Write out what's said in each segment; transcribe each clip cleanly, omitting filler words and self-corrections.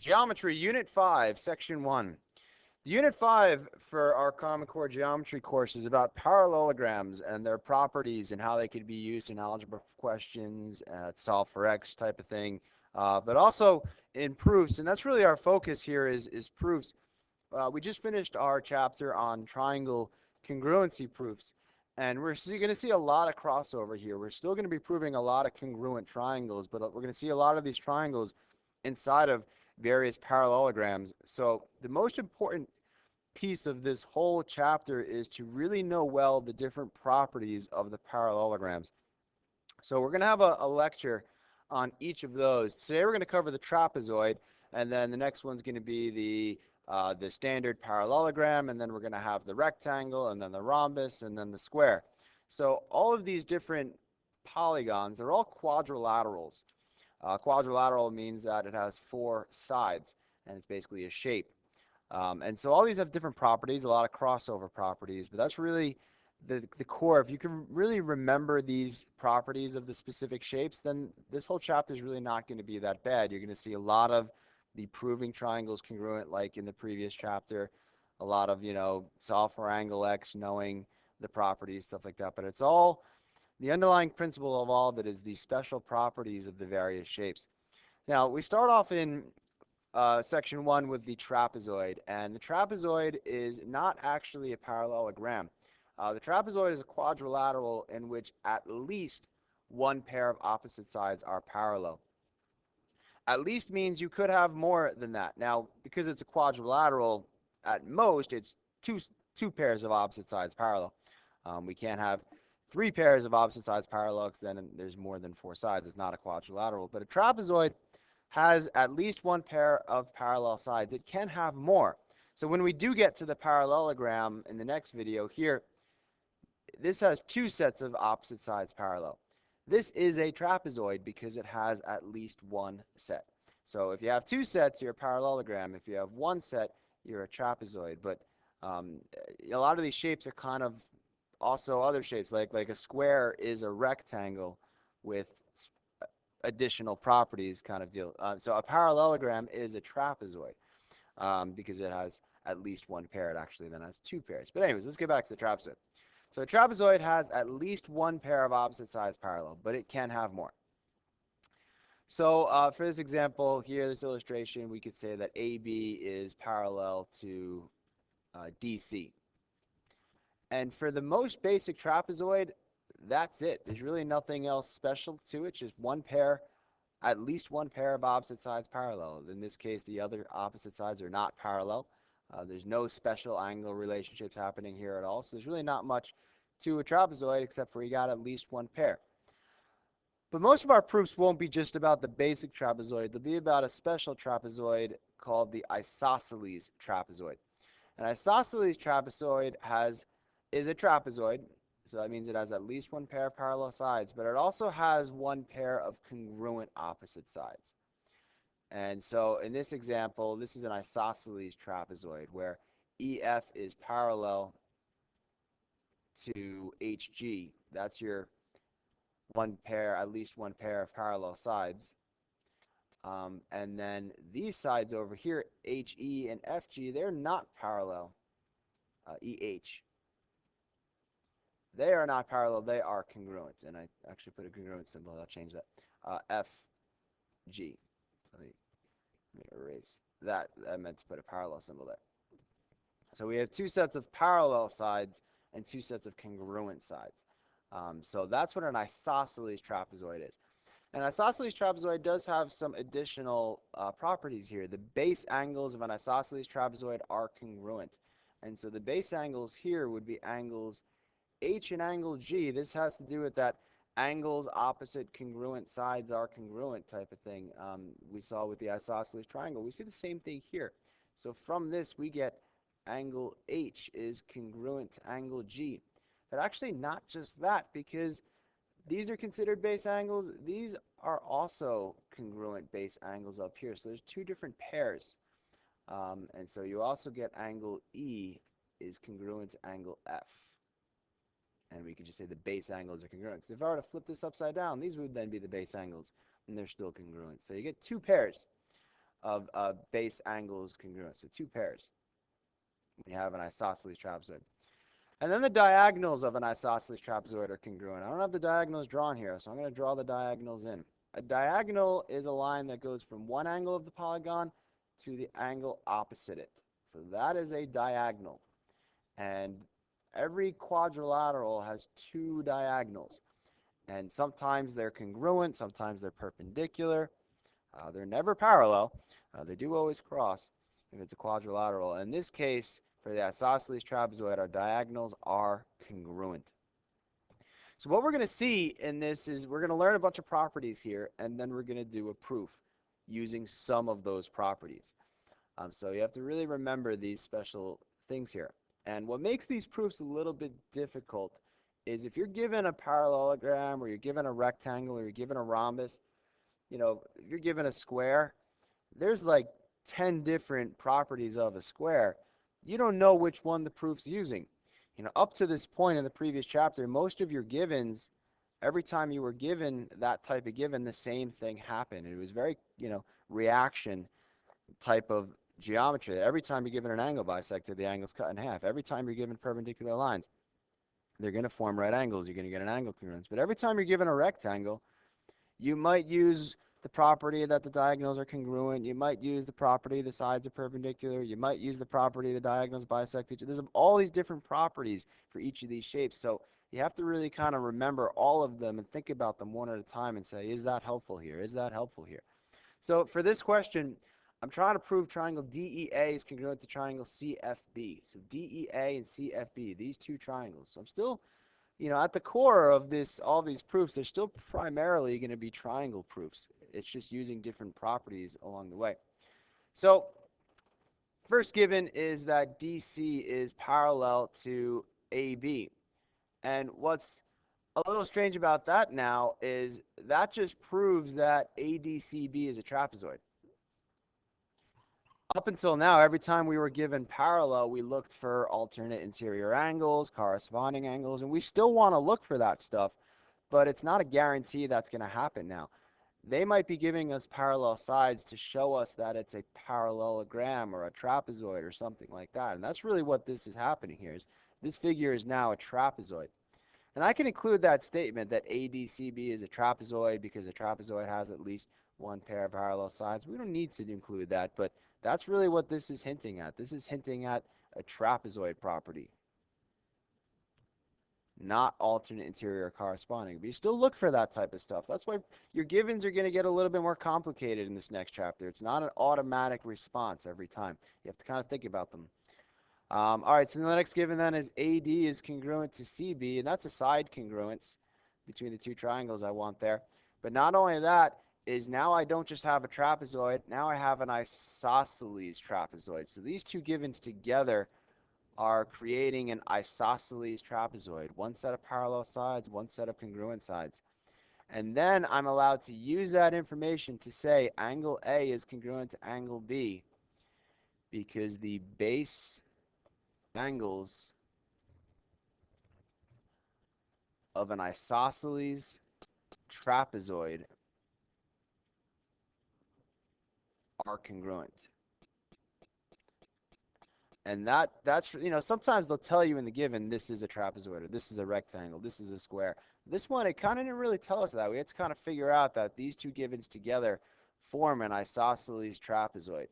Geometry, Unit 5, Section 1. Unit 5 for our Common Core Geometry course is about parallelograms and their properties and how they could be used in algebra questions, solve for x type of thing, but also in proofs. And that's really our focus here is proofs. We just finished our chapter on triangle congruency proofs, and we're going to see a lot of crossover here. We're still going to be proving a lot of congruent triangles, but we're going to see a lot of these triangles inside of various parallelograms. So the most important piece of this whole chapter is to really know well the different properties of the parallelograms. So we're going to have a lecture on each of those. Today we're going to cover the trapezoid, and then the next one's going to be the standard parallelogram, and then we're going to have the rectangle, and then the rhombus, and then the square. So all of these different polygons, they're all quadrilaterals. Quadrilateral means that it has four sides, and it's basically a shape. And so all these have different properties, a lot of crossover properties, but that's really the core. If you can really remember these properties of the specific shapes, then this whole chapter is really not going to be that bad. You're going to see a lot of the proving triangles congruent like in the previous chapter, a lot of, solve for angle x, knowing the properties, stuff like that. But it's all, the underlying principle of all of it is the special properties of the various shapes. Now, we start off in section 1 with the trapezoid, and the trapezoid is not actually a parallelogram. The trapezoid is a quadrilateral in which at least one pair of opposite sides are parallel. At least means you could have more than that. Now, because it's a quadrilateral, at most it's two pairs of opposite sides parallel. We can't have three pairs of opposite sides parallel because then there's more than four sides. It's not a quadrilateral. But a trapezoid has at least one pair of parallel sides. It can have more. So when we do get to the parallelogram in the next video here, this has two sets of opposite sides parallel. This is a trapezoid because it has at least one set. So if you have two sets, you're a parallelogram. If you have one set, you're a trapezoid. But a lot of these shapes are kind of also other shapes. Like a square is a rectangle with additional properties kind of deal. So a parallelogram is a trapezoid because it has at least one pair. It actually then has two pairs. But anyways, let's get back to the trapezoid. So a trapezoid has at least one pair of opposite sides parallel, but it can have more. So for this example here, this illustration, we could say that AB is parallel to DC. And for the most basic trapezoid, that's it. There's really nothing else special to it, just one pair, at least one pair of opposite sides parallel. In this case, the other opposite sides are not parallel. There's no special angle relationships happening here at all, so there's really not much to a trapezoid except for you got at least one pair. But most of our proofs won't be just about the basic trapezoid. They'll be about a special trapezoid called the isosceles trapezoid. An isosceles trapezoid is a trapezoid, so that means it has at least one pair of parallel sides, but it also has one pair of congruent opposite sides. And so in this example, this is an isosceles trapezoid where EF is parallel to HG. That's your one pair, at least one pair of parallel sides. And then these sides over here, HE and FG, they're not parallel. EH. They are not parallel, they are congruent. And I actually put a congruent symbol, I'll change that. FG. Let me erase that. I meant to put a parallel symbol there. So we have two sets of parallel sides and two sets of congruent sides. So that's what an isosceles trapezoid is. An isosceles trapezoid does have some additional properties here. The base angles of an isosceles trapezoid are congruent. And so the base angles here would be angles H and angle G. This has to do with that angles opposite congruent sides are congruent type of thing. We saw with the isosceles triangle. We see the same thing here. So from this, we get angle H is congruent to angle G. But actually not just that, because these are considered base angles. These are also congruent base angles up here. So there's two different pairs. And so you also get angle E is congruent to angle F. And we can just say the base angles are congruent. So if I were to flip this upside down, these would then be the base angles, and they're still congruent. So you get two pairs. of base angles congruent. So two pairs. We have an isosceles trapezoid. And then the diagonals of an isosceles trapezoid are congruent. I don't have the diagonals drawn here, so I'm going to draw the diagonals in. A diagonal is a line that goes from one angle of the polygon to the angle opposite it. So that is a diagonal. And every quadrilateral has two diagonals. And sometimes they're congruent, sometimes they're perpendicular. They're never parallel. They do always cross if it's a quadrilateral. In this case, for the isosceles trapezoid, our diagonals are congruent. So what we're going to see in this is we're going to learn a bunch of properties here, and then we're going to do a proof using some of those properties. So you have to really remember these special things here. And what makes these proofs a little bit difficult is if you're given a parallelogram or you're given a rectangle or you're given a rhombus, if you're given a square, there's like 10 different properties of a square. You don't know which one the proof's using. Up to this point in the previous chapter, most of your givens, every time you were given that type of given, the same thing happened. It was very, reaction type of geometry. Every time you're given an angle bisector, the angle's cut in half. Every time you're given perpendicular lines, they're going to form right angles. You're going to get an angle congruence. But every time you're given a rectangle, you might use the property that the diagonals are congruent. You might use the property the sides are perpendicular. You might use the property the diagonals bisect each other. There's all these different properties for each of these shapes. So you have to really kind of remember all of them and think about them one at a time and say, is that helpful here? Is that helpful here? So for this question, I'm trying to prove triangle DEA is congruent to triangle CFB. So DEA and CFB, these two triangles. So I'm still, at the core of all these proofs, they're still primarily going to be triangle proofs. It's just using different properties along the way. So first given is that DC is parallel to AB. And what's a little strange about that now is that just proves that ADCB is a trapezoid. Up until now, every time we were given parallel, we looked for alternate interior angles, corresponding angles, and we still want to look for that stuff, but it's not a guarantee that's going to happen now. They might be giving us parallel sides to show us that it's a parallelogram or a trapezoid or something like that, and that's really what this is happening here. This figure is now a trapezoid. And I can include that statement that ADCB is a trapezoid because a trapezoid has at least one pair of parallel sides. We don't need to include that, but that's really what this is hinting at. This is hinting at a trapezoid property, not alternate interior corresponding. But you still look for that type of stuff. That's why your givens are going to get a little bit more complicated in this next chapter. It's not an automatic response every time. You have to kind of think about them. All right, so the next given then is AD is congruent to CB, and that's a side congruence between the two triangles I want there. But not only that, is now I don't just have a trapezoid, now I have an isosceles trapezoid. So these two givens together are creating an isosceles trapezoid. One set of parallel sides, one set of congruent sides. And then I'm allowed to use that information to say angle A is congruent to angle B because the base angles of an isosceles trapezoid are congruent. And that's, sometimes they'll tell you in the given, this is a trapezoid, or this is a rectangle, this is a square. This one, it kind of didn't really tell us that. We had to kind of figure out that these two givens together form an isosceles trapezoid.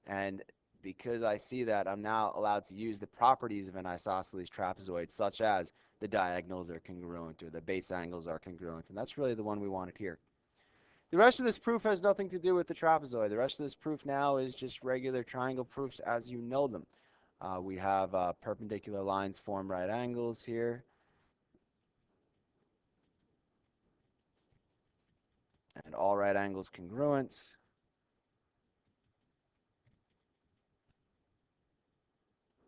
And because I see that, I'm now allowed to use the properties of an isosceles trapezoid, such as the diagonals are congruent or the base angles are congruent. And that's really the one we wanted here. The rest of this proof has nothing to do with the trapezoid. The rest of this proof now is just regular triangle proofs as you know them. We have perpendicular lines form right angles here. And all right angles congruent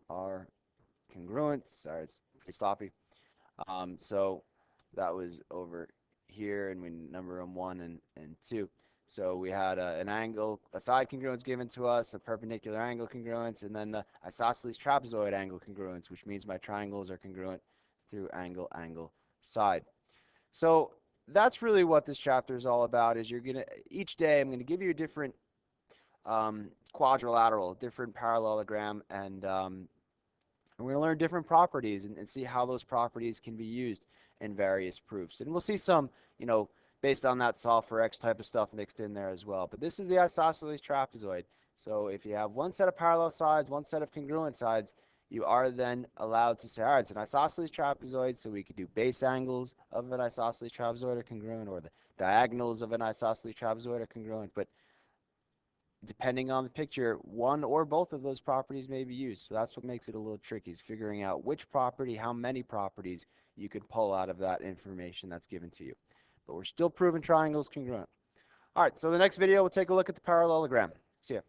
are congruent. Sorry, it's sloppy. So that was over here, and we number them 1 and 2. So we had an angle, a side congruence given to us, a perpendicular angle congruence, and then the isosceles trapezoid angle congruence, which means my triangles are congruent through angle, angle, side. So that's really what this chapter is all about. Is each day I'm going to give you a different quadrilateral, different parallelogram, and we're going to learn different properties and see how those properties can be used in various proofs. And we'll see some, you know, based on that solve for x type of stuff mixed in there as well. But this is the isosceles trapezoid. So if you have one set of parallel sides, one set of congruent sides, you are then allowed to say, all right, it's an isosceles trapezoid, so we could do base angles of an isosceles trapezoid are congruent, or the diagonals of an isosceles trapezoid are congruent. But depending on the picture, one or both of those properties may be used. So that's what makes it a little tricky, is figuring out which property, how many properties you could pull out of that information that's given to you. But we're still proving triangles congruent. All right, so the next video, we'll take a look at the parallelogram. See ya.